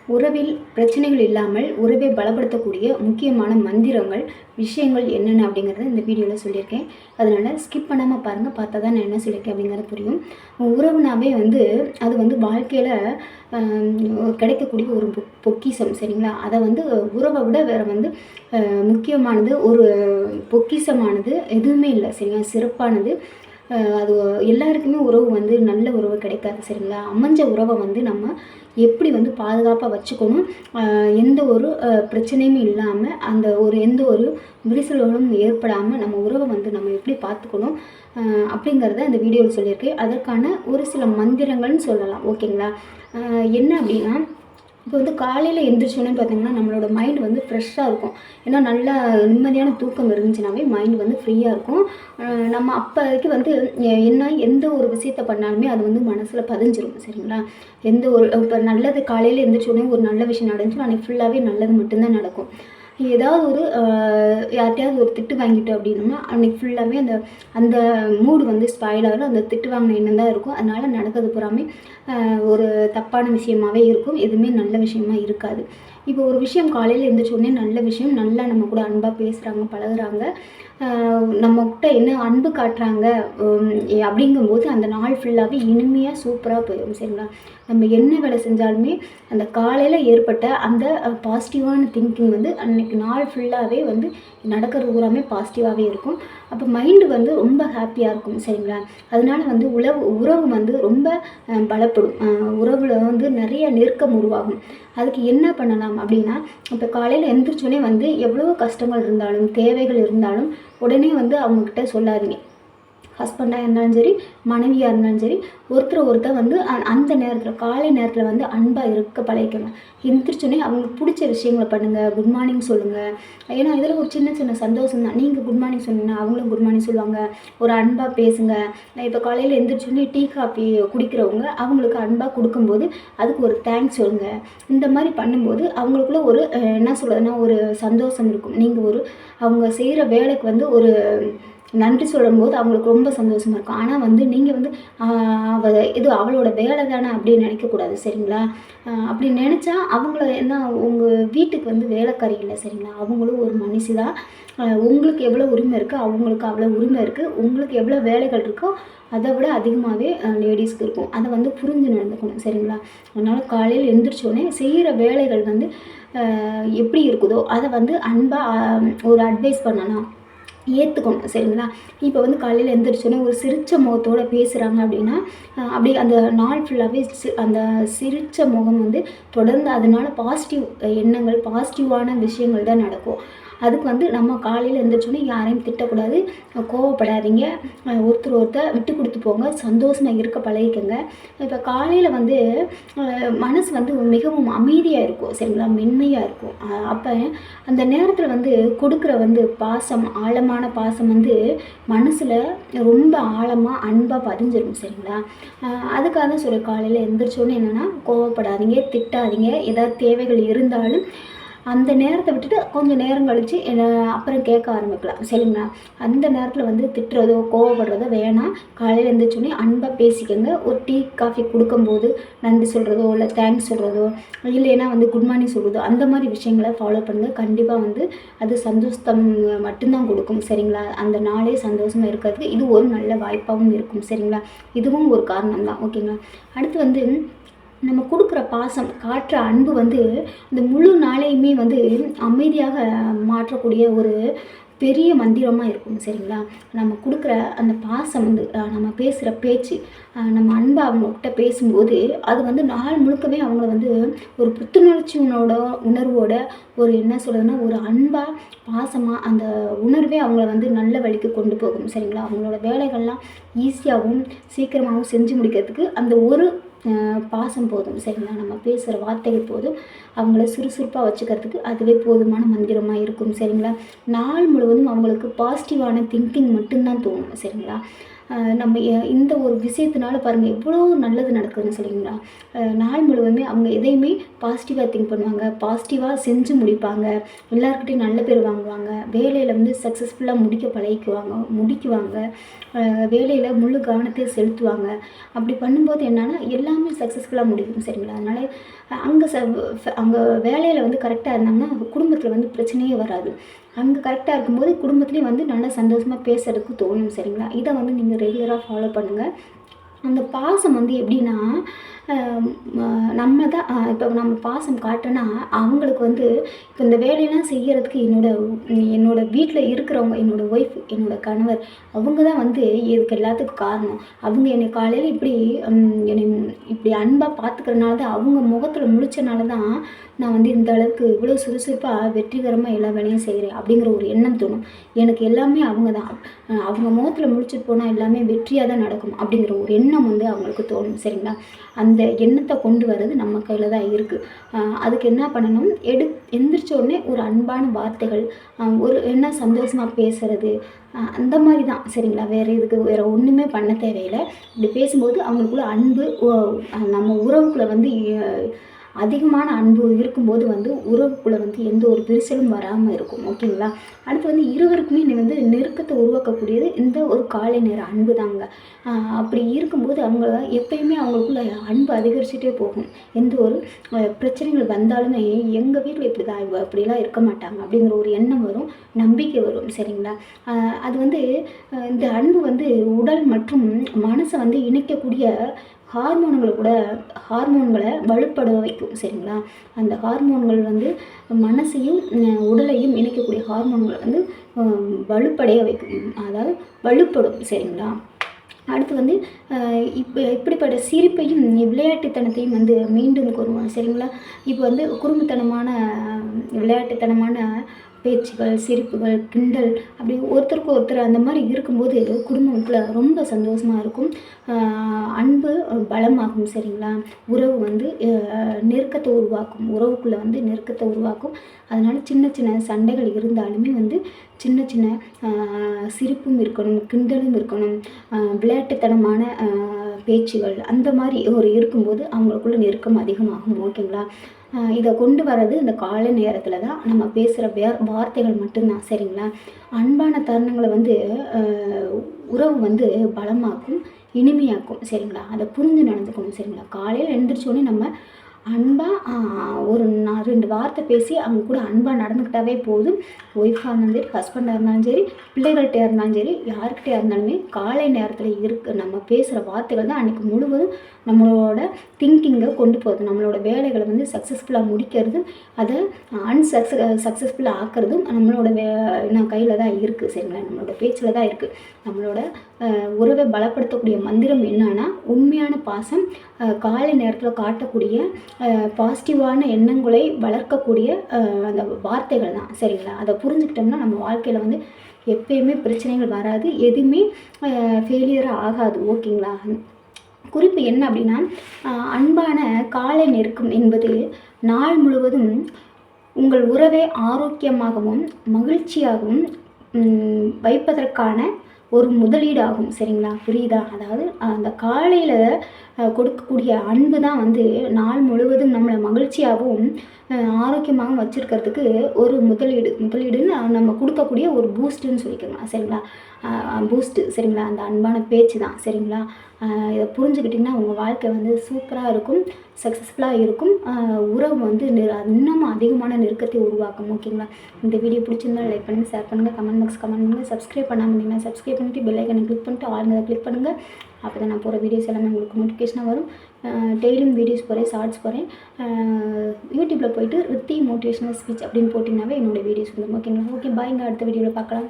உறவில் பிரச்சனைகள் இல்லாமல் உறவை பலப்படுத்தக்கூடிய முக்கியமான மந்திரங்கள், விஷயங்கள் என்னென்ன அப்படிங்கிறத இந்த வீடியோவில் சொல்லியிருக்கேன். அதனால் ஸ்கிப் பண்ணாமல் பாருங்கள். பார்த்தா தான் நான் என்ன சொல்லியிருக்கேன் அப்படிங்கிறது புரியும். உறவுனாவே அது வாழ்க்கையில் கிடைக்கக்கூடிய ஒரு பொக்கிஷம். சரிங்களா? அதை உறவை விட வேறு முக்கியமானது, ஒரு பொக்கிஷமானது எதுவுமே இல்லை. சரிங்களா? சிறப்பானது அது எல்லாருக்குமே உறவு நல்ல உறவு கிடைக்காது. சரிங்களா? அமைஞ்ச உறவை நம்ம எப்படி பாதுகாப்பாக வச்சுக்கணும், எந்த ஒரு பிரச்சனையும் இல்லாமல், எந்த ஒரு விரிசல்களும் ஏற்படாமல் நம்ம உறவை நம்ம எப்படி பார்த்துக்கணும் அப்படிங்கிறத இந்த வீடியோவில் சொல்லியிருக்கேன். அதற்கான ஒரு சில மந்திரங்கள்னு சொல்லலாம். ஓகேங்களா? என்ன அப்படின்னா, இப்போ காலையில் எந்திரிச்சோன்னே பார்த்திங்கன்னா நம்மளோட மைண்ட் ஃப்ரெஷ்ஷாக இருக்கும். ஏன்னா நல்லா நிம்மதியான தூக்கம் இருந்துச்சுனாவே மைண்ட் ஃப்ரீயாக இருக்கும். நம்ம அப்போதைக்கு எந்த ஒரு விஷயத்த பண்ணாலுமே அது மனசில் பதிஞ்சிரும். சரிங்களா? இப்போ நல்லது காலையில் எந்திரிச்சோடனே ஒரு நல்ல விஷயம் நடந்துச்சுன்னா அன்றைக்கி ஃபுல்லாகவே நல்லது மட்டும்தான் நடக்கும். ஏதாவது யார்கிட்டையாவது ஒரு திட்டு வாங்கிட்டோம் அப்படின்னோம்னா அன்றைக்கி ஃபுல்லாகவே அந்த மூடு ஸ்பாயில் ஆகிடும். அந்த திட்டு வாங்கின எண்ணம் தான் இருக்கும். அதனால் நடக்கிறது பூராமே ஒரு தப்பான விஷயமாகவே இருக்கும். எதுவுமே நல்ல விஷயமா இருக்காது. இப்போ ஒரு விஷயம் காலையில் எழுந்திரிச்சோடனே நல்ல விஷயம், நல்லா நம்ம கூட அன்பாக பேசுகிறாங்க, பழகுறாங்க, நம்மக்கிட்ட என்ன அன்பு காட்டுறாங்க அப்படிங்கும்போது அந்த நாள் ஃபுல்லாகவே இனிமையாக சூப்பராக போயிடும். சரிங்களா? நம்ம என்ன வேலை செஞ்சாலுமே அந்த காலையில் ஏற்பட்ட அந்த பாசிட்டிவான திங்கிங் அன்றைக்கி நாள் ஃபுல்லாகவே நடக்கிறது பூராமே பாசிட்டிவாகவே இருக்கும். அப்போ மைண்டு ரொம்ப ஹாப்பியாக இருக்கும். சரிங்களா? அதனால உறவு ரொம்ப பலப்படும். உறவில் நிறைய நெருக்கம் உருவாகும். அதுக்கு என்ன பண்ணலாம் அப்படின்னா, இப்போ காலையில் எழுந்திரிச்சோடனே எவ்வளோ கஷ்டங்கள் இருந்தாலும், தேவைகள் இருந்தாலும் உடனே அவங்கக்கிட்ட சொல்லாதீங்க. ஹஸ்பண்டாக இருந்தாலும் சரி, மனைவியாக இருந்தாலும் சரி, ஒருத்தர் அந்த நேரத்தில் காலை நேரத்தில் அன்பாக இருக்க பழகிக்கங்க. எந்திரிச்சோடனே அவங்களுக்கு பிடிச்ச விஷயங்களை பண்ணுங்கள். குட் மார்னிங் சொல்லுங்கள். ஏன்னா இதில் ஒரு சின்ன சின்ன சந்தோஷம் தான். நீங்கள் குட் மார்னிங் சொன்னீங்கன்னா அவங்களும் குட் மார்னிங் சொல்லுவாங்க. ஒரு அன்பாக பேசுங்க. இப்போ காலையில் எந்திரிச்சோடனே டீ காஃபி குடிக்கிறவங்க அவங்களுக்கு அன்பாக கொடுக்கும்போது அதுக்கு ஒரு தேங்க்ஸ் சொல்லுங்கள். இந்த மாதிரி பண்ணும்போது அவங்களுக்குள்ள ஒரு என்ன சொல்கிறதுனா ஒரு சந்தோஷம் இருக்கும். நீங்கள் அவங்க செய்கிற வேலைக்கு ஒரு நன்றி சொல்லும்போது அவங்களுக்கு ரொம்ப சந்தோஷமாக இருக்கும். ஆனால் நீங்கள் இது அவளோட வேலை தானே அப்படின்னு நினைக்கக்கூடாது. சரிங்களா? அப்படி நினச்சா அவங்கள என்ன உங்கள் வீட்டுக்கு வேலைக்காரி இல்லை. சரிங்களா? அவங்களும் ஒரு மனுஷி தான். உங்களுக்கு எவ்வளோ உரிமை இருக்குது, அவங்களுக்கு அவ்வளோ உரிமை இருக்குது. உங்களுக்கு எவ்வளோ வேலைகள் இருக்கோ அதை விட அதிகமாகவே லேடிஸ்க்கு இருக்கும். அதை புரிஞ்சு நடந்துக்கணும். சரிங்களா? அதனால் காலையில் எழுந்திரிச்சோடனே செய்கிற வேலைகள் எப்படி இருக்குதோ அதை அன்பாக ஒரு அட்வைஸ் பண்ணலாம், ஏற்றுக்கணும். சரிங்களா? இப்போ காலையில் எழுந்திரிச்சோன்னே ஒரு சிரித்த முகத்தோடு பேசுகிறாங்க அப்படின்னா அப்படி அந்த நாள் ஃபுல்லாகவே அந்த சிரித்த முகம் தொடர்ந்து அதனால் பாசிட்டிவ் எண்ணங்கள், பாசிட்டிவான விஷயங்கள் தான் நடக்கும். அதுக்கு நம்ம காலையில் எழுந்திரிச்சோன்னே யாரையும் திட்டக்கூடாது, கோவப்படாதீங்க, ஒருத்தர் விட்டு கொடுத்து போங்க, சந்தோஷமாக இருக்க பழகிக்கங்க. இப்போ காலையில் மனசு மிகவும் அமைதியாக இருக்கும். சரிங்களா? மென்மையாக இருக்கும். அப்போ அந்த நேரத்தில் கொடுக்குற பாசம், ஆழமான பாசம் மனசில் ரொம்ப ஆழமாக அன்பாக பதிஞ்சிடும். சரிங்களா? அதுக்காக தான் சொல்ல காலையில் எழுந்திரிச்சோன்னே என்னென்னா கோவப்படாதீங்க, திட்டாதீங்க. ஏதாவது தேவைகள் இருந்தாலும் அந்த நேரத்தை விட்டுட்டு கொஞ்சம் நேரம் கழித்து அப்புறம் கேட்க ஆரம்பிக்கலாம். சரிங்களா? அந்த நேரத்தில் திட்டுறதோ கோவப்படுறதோ வேணாம். காலையில் எழுந்திரிச்சோன்னே அன்பாக பேசிக்கங்க. ஒரு டீ காஃபி கொடுக்கும்போது நன்றி சொல்கிறதோ, இல்லை தேங்க்ஸ் சொல்கிறதோ, இல்லைன்னா குட் மார்னிங் சொல்கிறதோ, அந்த மாதிரி விஷயங்களை ஃபாலோ பண்ணுங்கள். கண்டிப்பாக அது சந்தோஷம் மட்டும்தான் கொடுக்கும். சரிங்களா? அந்த நாளே சந்தோஷமாக இருக்கிறதுக்கு இது ஒரு நல்ல வாய்ப்பாகவும் இருக்கும். சரிங்களா? இதுவும் ஒரு காரணம் தான். ஓகேங்களா? அடுத்து நம்ம கொடுக்குற பாசம், காட்டுற அன்பு இந்த முழு நாளையுமே அமைதியாக மாற்றக்கூடிய ஒரு பெரிய மந்திரமாக இருக்கும். சரிங்களா? நம்ம கொடுக்குற அந்த பாசம் நம்ம பேசுகிற பேச்சு, நம்ம அன்பை அவங்கக்கிட்ட பேசும்போது அது நாள் முழுக்கவே அவங்கள ஒரு உணர்வோட ஒரு என்ன சொல்கிறதுனா ஒரு அன்பாக, பாசமாக அந்த உணர்வே அவங்கள நல்ல வழிக்கு கொண்டு போகும். சரிங்களா? அவங்களோட வேலைகள்லாம் ஈஸியாகவும் சீக்கிரமாகவும் செஞ்சு முடிக்கிறதுக்கு அந்த ஒரு பாசம் போதும். சரிங்களா? நம்ம பேசுகிற வார்த்தைகள் போதும். அவங்கள சுறுசுறுப்பாக வச்சுக்கிறதுக்கு அதுவே போதுமான மந்திரமாக இருக்கும். சரிங்களா? நாள் முழுவதும் அவங்களுக்கு பாசிட்டிவான திங்கிங் மட்டும்தான் தோணும். சரிங்களா? நம்ம இந்த ஒரு விஷயத்தினால பாருங்கள் எவ்வளோ நல்லது நடக்குதுன்னு சொல்லிங்களா. நாள் முழுவதுமே அவங்க எதையுமே பாசிட்டிவாக திங்க் பண்ணுவாங்க, பாசிட்டிவாக செஞ்சு முடிப்பாங்க, எல்லாருக்கிட்டையும் நல்ல பேர் வாங்குவாங்க, வேலையில் வந்து சக்ஸஸ்ஃபுல்லாக முடிக்குவாங்க, வேலையில் முழு கவனத்தை செலுத்துவாங்க. அப்படி பண்ணும்போது என்னென்னா எல்லாமே சக்ஸஸ்ஃபுல்லாக முடியும் சரிங்களா. அதனால் அங்கே வேலையில் வந்து கரெக்டாக இருந்தாங்கன்னா குடும்பத்தில் வந்து பிரச்சனையே வராது. அங்கே கரெக்டாக இருக்கும்போது குடும்பத்துலேயும் வந்து நல்லா சந்தோஷமாக பேசுகிறதுக்கு தோணும் சரிங்களா. இதை வந்து நீங்கள் ரெகுலராக ஃபாலோ பண்ணுங்கள். அந்த பாசம் வந்து எப்படின்னா நம்ம தான் இப்போ நம்ம பாசம் காட்டுனா அவங்களுக்கு வந்து இப்போ இந்த வேலையெல்லாம் செய்கிறதுக்கு என்னோடய வீட்டில் இருக்கிறவங்க, என்னோடய ஒய்ஃப், என்னோடய கணவர், அவங்க தான் வந்து இதுக்கு எல்லாத்துக்கும் காரணம். அவங்க என்னை காலையில் என்னை இப்படி அன்பாக பார்த்துக்கிறனால தான், அவங்க முகத்தில் முழிச்சனால தான் நான் வந்து இந்த அளவுக்கு இவ்வளோ சுறுசுறுப்பாக வெற்றிகரமாக எல்லா வேலையும் செய்கிறேன் அப்படிங்கிற ஒரு எண்ணம் தோணும். எனக்கு எல்லாமே அவங்க தான், அவங்க முகத்தில் முழிச்சிட்டு போனால் எல்லாமே வெற்றியாக தான் நடக்கும் அப்படிங்கிற ஒரு எண்ணம் வந்து அவங்களுக்கு தோணும் சரிங்களா. அந்த எண்ணத்தை கொண்டு வர்றது நம்ம கையில் தான் இருக்குது. அதுக்கு என்ன பண்ணணும், எந்திரிச்ச உடனே ஒரு அன்பான வார்த்தைகள், ஒரு என்ன சந்தோஷமாக பேசுகிறது, அந்த மாதிரி தான் சரிங்களா. வேறு ஒன்றுமே பண்ண தேவையில்லை. இப்படி பேசும்போது அவங்களுக்குள்ள அன்பு, நம்ம உறவுக்குள்ளே வந்து அதிகமான அன்பு இருக்கும்போது வந்து உறவுக்குள்ளே வந்து எந்த ஒரு விரிசலும் வராமல் இருக்கும் ஓகேங்களா. அடுத்து வந்து இருவருக்குமே வந்து நெருக்கத்தை உருவாக்கக்கூடியது இந்த ஒரு காலை நேர அன்பு தாங்க. அப்படி இருக்கும்போது அவங்க எப்பயுமே அவங்களுக்குள்ள அன்பு அதிகரிச்சுட்டே போகும். எந்த ஒரு பிரச்சனைகள் வந்தாலுமே எங்கள் வீட்டில் இப்படி தான், அப்படிலாம் இருக்க மாட்டாங்க அப்படிங்கிற ஒரு எண்ணம் வரும், நம்பிக்கை வரும் சரிங்களா. அது வந்து இந்த அன்பு வந்து உடல் மற்றும் மனசை வந்து இணைக்கக்கூடிய ஹார்மோன்களை வலுப்பட வைக்கும் சரிங்களா. அந்த ஹார்மோன்கள் வந்து மனசையும் உடலையும் இணைக்கக்கூடிய ஹார்மோன்களை வந்து வலுப்படைய வைக்கும், அதாவது வலுப்படும் சரிங்களா. அடுத்து வந்து இப்படிப்பட்ட சிரிப்பையும் விளையாட்டுத்தனத்தையும் வந்து மீண்டும் கூறுவோம் சரிங்களா. இப்போ வந்து குறும்புத்தனமான விளையாட்டுத்தனமான பேச்சுகள், சிரிப்புகள், கிண்டல், அப்படி ஒருத்தருக்கு ஒருத்தர் அந்த மாதிரி இருக்கும்போது குடும்பத்தில் ரொம்ப சந்தோஷமாக இருக்கும். அன்பு பலமாகும் சரிங்களா. உறவு வந்து நெருக்கத்தை உருவாக்கும், உறவுக்குள்ளே வந்து நெருக்கத்தை உருவாக்கும். அதனால் சின்ன சின்ன சண்டைகள் இருந்தாலுமே வந்து சின்ன சின்ன சிரிப்பும் இருக்கணும், கிண்டலும் இருக்கணும், விளையாட்டுத்தனமான பேச்சுகள் அந்த மாதிரி இருக்கும்போது அவங்களுக்குள்ள நெருக்கம் அதிகமாகும் ஓகேங்களா. இதை கொண்டு வர்றது இந்த காலை நேரத்தில் தான். நம்ம பேசுகிற வார்த்தைகள் மட்டும்தான் சரிங்களா. அன்பான தருணங்களை வந்து உறவு வந்து பலமாக்கும், இனிமையாக்கும் சரிங்களா. அதை புரிஞ்சு நடந்துக்கணும் சரிங்களா. காலையில் எழுந்திரிச்சோடனே நம்ம அன்பாக ஒரு 2 வார்த்தை பேசி அவங்க கூட அன்பாக நடந்துக்கிட்டாவே போதும். ஒய்ஃபாக இருந்தாலும் சரி, ஹஸ்பண்டாக இருந்தாலும் சரி, பிள்ளைகள்கிட்ட இருந்தாலும் சரி, யாருக்கிட்டே இருந்தாலுமே காலை நேரத்தில் நம்ம பேசுகிற வார்த்தைகள் தான் அன்றைக்கி முழுவதும் நம்மளோட திங்கிங்கை கொண்டு போகுது. நம்மளோட வேலைகளை வந்து சக்ஸஸ்ஃபுல்லாக முடிக்கிறது, அதை சக்ஸஸ்ஃபுல்லாக ஆக்கிறதும் நம்மளோட கையில் தான் இருக்குது சரிங்களா. நம்மளோட பேச்சில் தான் இருக்குது. நம்மளோட உறவை பலப்படுத்தக்கூடிய மந்திரம் என்னன்னா, உண்மையான பாசம், காலை நேரத்தில் காட்டக்கூடிய பாசிட்டிவான எண்ணங்களை வளர்க்கக்கூடிய அந்த வார்த்தைகள் தான் சரிங்களா. அதை புரிஞ்சுக்கிட்டோம்னா நம்ம வாழ்க்கையில் வந்து எப்பயுமே பிரச்சனைகள் வராது, எதுவுமே ஃபெயிலியராக ஆகாது ஓகேங்களா. குறிப்பு என்ன அப்படின்னா, அன்பான காலை நெருக்கம் என்பது நாள் முழுவதும் உங்கள் உறவை ஆரோக்கியமாகவும் மகிழ்ச்சியாகவும் வைப்பதற்கான ஒரு முதலீடாகும் சரிங்களா. புரியுதா? அதாவது அந்த காலையில் கொடுக்கக்கூடிய அன்பு தான் வந்து நாள் முழுவதும் நம்மளை மகிழ்ச்சியாகவும் ஆரோக்கியமாகவும் வச்சுருக்கிறதுக்கு ஒரு முதலீடுன்னு நம்ம கொடுக்கக்கூடிய ஒரு பூஸ்ட்டுன்னு சொல்லிக்கோங்க சரிங்களா. பூஸ்ட்டு சரிங்களா. அந்த அன்பான பேச்சு தான் சரிங்களா. இதை புரிஞ்சுக்கிட்டிங்கன்னா உங்கள் வாழ்க்கை வந்து சூப்பராக இருக்கும், சக்ஸஸ்ஃபுல்லாக இருக்கும். உறவு வந்து இன்னும் அதிகமான நெருக்கத்தை உருவாக்கும் ஓகேங்களா. இந்த வீடியோ பிடிச்சிருந்தால் லைக் பண்ணுங்கள், ஷேர் பண்ணுங்கள், கமெண்ட் பண்ணுங்கள். சப்ஸ்கிரைப் பண்ணாமல் இருந்தீங்கன்னா சப்ஸ்கிரைப் பண்ணிவிட்டு பெல் ஐக்கனை கிளிக் பண்ணிட்டு ஆல் கிளிக் பண்ணுங்கள். அப்போ தான் நான் போகிற வீடியோஸ் எல்லாமே உங்களுக்கு நோட்டிஃபிகேஷனாக வரும். டெய்லியும் வீடியோஸ் போகிறேன், ஷார்ட்ஸ் போகிறேன். யூடியூப்பில் போய்ட்டு ரித்தி மோட்டிவேஷனல் ஸ்பீச் அப்படின்னு போட்டிங்கனாவே என்னோடய வீடியோஸ் வந்துடும் ஓகேங்களா. ஓகே பாய்ங்க, அடுத்த வீடியோவில் பார்க்கலாம்.